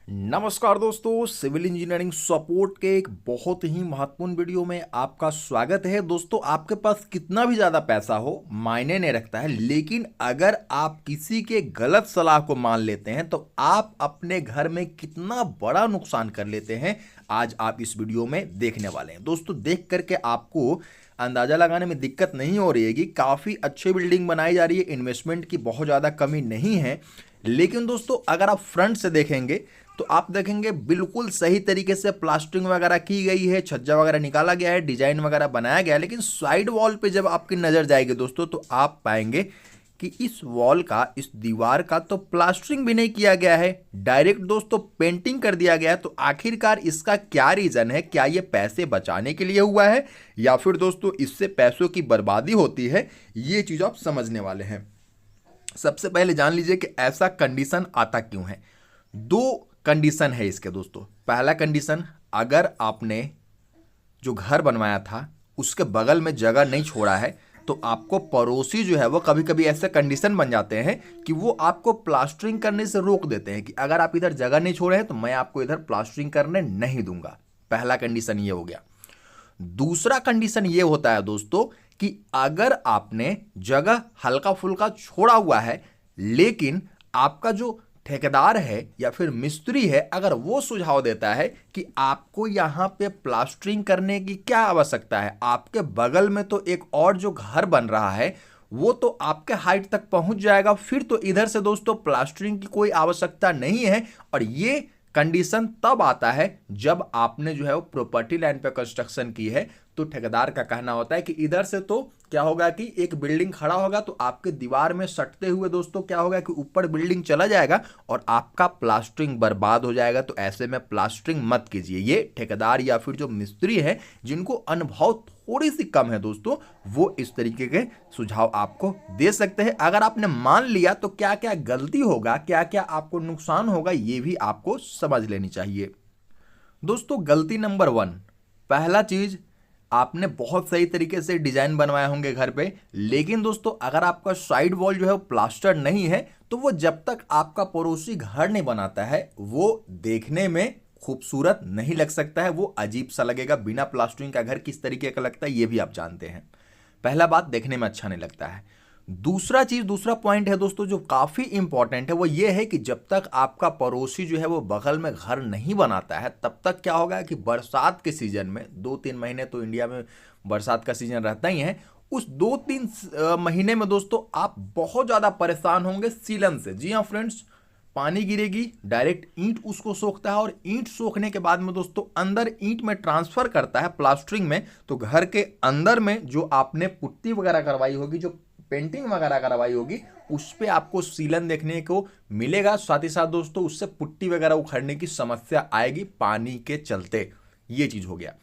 नमस्कार दोस्तों, civil engineering support के एक बहुत ही महत्वपूर्ण वीडियो में आपका स्वागत है। दोस्तों, आपके पास कितना भी ज़्यादा पैसा हो मायने नहीं रखता है, लेकिन अगर आप किसी के गलत सलाह को मान लेते हैं तो आप अपने घर में कितना बड़ा नुकसान कर लेते हैं, आज आप इस वीडियो में देखने वाले हैं। दोस्तों, देख करके आपको अंदाज़ा लगाने में दिक्कत नहीं हो रही है कि काफ़ी अच्छी बिल्डिंग बनाई जा रही है, इन्वेस्टमेंट की बहुत ज़्यादा कमी नहीं है। लेकिन दोस्तों, अगर आप फ्रंट से देखेंगे तो आप देखेंगे बिल्कुल सही तरीके से प्लास्टरिंग वगैरह की गई है, छज्जा वगैरह निकाला गया है, डिजाइन वगैरह बनाया गया है। लेकिन साइड वॉल पे जब आपकी नज़र जाएगी दोस्तों, तो आप पाएंगे कि इस वॉल का, इस दीवार का तो प्लास्टरिंग भी नहीं किया गया है, डायरेक्ट दोस्तों पेंटिंग कर दिया गया है। तो आखिरकार इसका क्या रीज़न है? क्या ये पैसे बचाने के लिए हुआ है या फिर दोस्तों इससे पैसों की बर्बादी होती है? ये चीज़ आप समझने वाले हैं। सबसे पहले जान लीजिए कि ऐसा कंडीशन आता क्यों है। दो कंडीशन है इसके दोस्तों। पहला कंडीशन, अगर आपने जो घर बनवाया था उसके बगल में जगह नहीं छोड़ा है तो आपको पड़ोसी जो है वो कभी कभी ऐसे कंडीशन बन जाते हैं कि वो आपको प्लास्टरिंग करने से रोक देते हैं कि अगर आप इधर जगह नहीं छोड़े हैं तो मैं आपको इधर प्लास्टरिंग करने नहीं दूंगा। पहला कंडीशन ये हो गया। दूसरा कंडीशन ये होता है दोस्तों कि अगर आपने जगह हल्का फुल्का छोड़ा हुआ है, लेकिन आपका जो ठेकेदार है या फिर मिस्त्री है, अगर वो सुझाव देता है कि आपको यहाँ पे प्लास्टरिंग करने की क्या आवश्यकता है, आपके बगल में तो एक और जो घर बन रहा है वो तो आपके हाइट तक पहुंच जाएगा, फिर तो इधर से दोस्तों प्लास्टरिंग की कोई आवश्यकता नहीं है। और ये कंडीशन तब आता है जब आपने जो है वो प्रॉपर्टी लाइन पे कंस्ट्रक्शन की है। तो ठेकेदार का कहना होता है कि इधर से तो क्या होगा कि एक बिल्डिंग खड़ा होगा तो आपके दीवार में सटते हुए दोस्तों क्या होगा कि ऊपर बिल्डिंग चला जाएगा और आपका प्लास्टरिंग बर्बाद हो जाएगा। तो ऐसे में प्लास्टरिंग मत कीजिए। ये ठेकेदार या फिर जो मिस्त्री है जिनको अनुभव थोड़ी सी कम है दोस्तों, वो इस तरीके के सुझाव आपको दे सकते हैं। अगर आपने मान लिया तो क्या क्या गलती होगा, क्या क्या आपको नुकसान होगा, ये भी आपको समझ लेनी चाहिए। दोस्तों, गलती नंबर 1, पहला चीज, आपने बहुत सही तरीके से डिजाइन बनवाए होंगे घर पे, लेकिन दोस्तों अगर आपका साइड वॉल जो है वो प्लास्टर नहीं है तो वो जब तक आपका पड़ोसी घर नहीं बनाता है वो देखने में खूबसूरत नहीं लग सकता है, वो अजीब सा लगेगा। बिना प्लास्टरिंग का घर किस तरीके का लगता है ये भी आप जानते हैं। पहला बात, देखने में अच्छा नहीं लगता है। दूसरा पॉइंट है दोस्तों जो काफी इंपॉर्टेंट है, वो ये है कि जब तक आपका पड़ोसी जो है वो बगल में घर नहीं बनाता है तब तक क्या होगा कि बरसात के सीजन में 2-3 महीने तो इंडिया में बरसात का सीजन रहता ही है, उस 2-3 महीने में दोस्तों आप बहुत ज्यादा परेशान होंगे सीलन से। जी हाँ फ्रेंड्स, पानी गिरेगी, डायरेक्ट ईंट उसको सोखता है और ईंट सोखने के बाद में दोस्तों अंदर ईंट में ट्रांसफर करता है प्लास्टरिंग में। तो घर के अंदर में जो आपने पुट्टी वगैरह करवाई होगी, जो पेंटिंग वगैरह करवाई होगी, उस पे आपको सीलन देखने को मिलेगा। साथ ही साथ दोस्तों उससे पुट्टी वगैरह उखड़ने की समस्या आएगी पानी के चलते। ये चीज हो गया।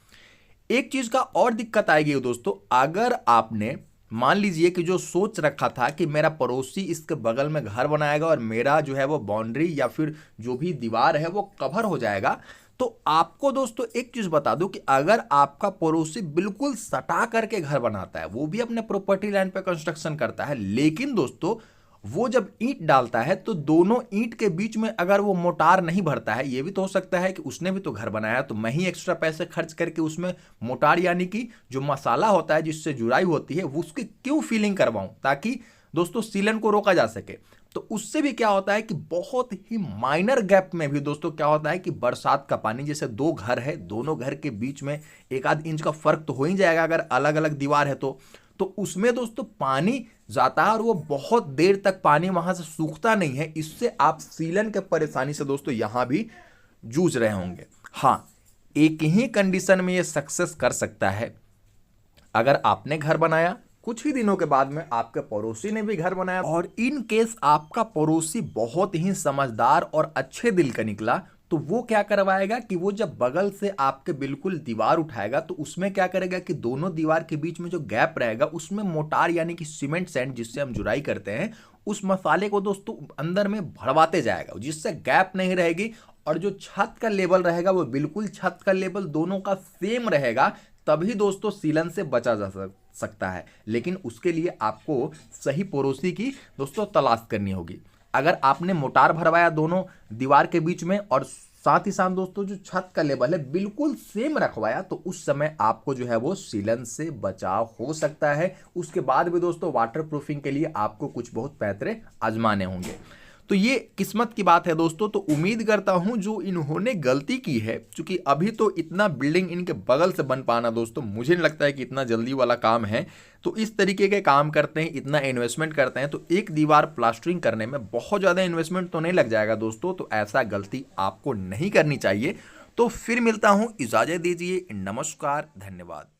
एक चीज का और दिक्कत आएगी दोस्तों, अगर आपने मान लीजिए कि जो सोच रखा था कि मेरा पड़ोसी इसके बगल में घर बनाएगा और मेरा जो है वो बाउंड्री या फिर जो भी दीवार है वो कवर हो जाएगा, तो आपको दोस्तों एक चीज बता दूं कि अगर आपका पड़ोसी बिल्कुल सटा करके घर बनाता है, वो भी अपने प्रॉपर्टी लाइन पे कंस्ट्रक्शन करता है, लेकिन दोस्तों वो जब ईंट डालता है तो दोनों ईंट के बीच में अगर वो मोटार नहीं भरता है, ये भी तो हो सकता है कि उसने भी तो घर बनाया है तो मैं ही एक्स्ट्रा पैसे खर्च करके उसमें मोटार यानी कि जो मसाला होता है जिससे जुड़ाई होती है वो उसकी क्यों फीलिंग करवाऊं, ताकि दोस्तों सीलन को रोका जा सके। तो उससे भी क्या होता है कि बहुत ही माइनर गैप में भी दोस्तों क्या होता है कि बरसात का पानी, जैसे 2 घर है, दोनों घर के बीच में 1 आध इंच का फर्क तो हो ही जाएगा अगर अलग अलग दीवार है तो उसमें दोस्तों पानी जाता है और वो बहुत देर तक पानी वहां से सूखता नहीं है। इससे आप सीलन के परेशानी से दोस्तों यहां भी जूझ रहे होंगे। हाँ, एक ही कंडीशन में ये सक्सेस कर सकता है, अगर आपने घर बनाया, कुछ ही दिनों के बाद में आपके पड़ोसी ने भी घर बनाया और इन केस आपका पड़ोसी बहुत ही समझदार और अच्छे दिल का निकला, तो वो क्या करवाएगा कि वो जब बगल से आपके बिल्कुल दीवार उठाएगा तो उसमें क्या करेगा कि दोनों दीवार के बीच में जो गैप रहेगा उसमें मोटार यानी कि सीमेंट सैंड जिससे हम जुड़ाई करते हैं उस मसाले को दोस्तों अंदर में भरवाते जाएगा, जिससे गैप नहीं रहेगी और जो छत का लेवल रहेगा वो बिल्कुल छत का लेवल दोनों का सेम रहेगा। तभी दोस्तों सीलन से बचा जा सकता है, लेकिन उसके लिए आपको सही पड़ोसी की दोस्तों तलाश करनी होगी। अगर आपने मोटार भरवाया दोनों दीवार के बीच में और साथ ही साथ दोस्तों जो छत का लेवल है बिल्कुल सेम रखवाया तो उस समय आपको जो है वो सीलन से बचाव हो सकता है। उसके बाद भी दोस्तों वाटर प्रूफिंग के लिए आपको कुछ बहुत पैतरे आजमाने होंगे। तो ये किस्मत की बात है दोस्तों। तो उम्मीद करता हूं जो इन्होंने गलती की है, क्योंकि अभी तो इतना बिल्डिंग इनके बगल से बन पाना दोस्तों मुझे नहीं लगता है कि इतना जल्दी वाला काम है। तो इस तरीके के काम करते हैं, इतना इन्वेस्टमेंट करते हैं, तो एक दीवार प्लास्टरिंग करने में बहुत ज़्यादा इन्वेस्टमेंट तो नहीं लग जाएगा दोस्तों। तो ऐसा गलती आपको नहीं करनी चाहिए। तो फिर मिलता हूँ, इजाज़त दीजिए, नमस्कार, धन्यवाद।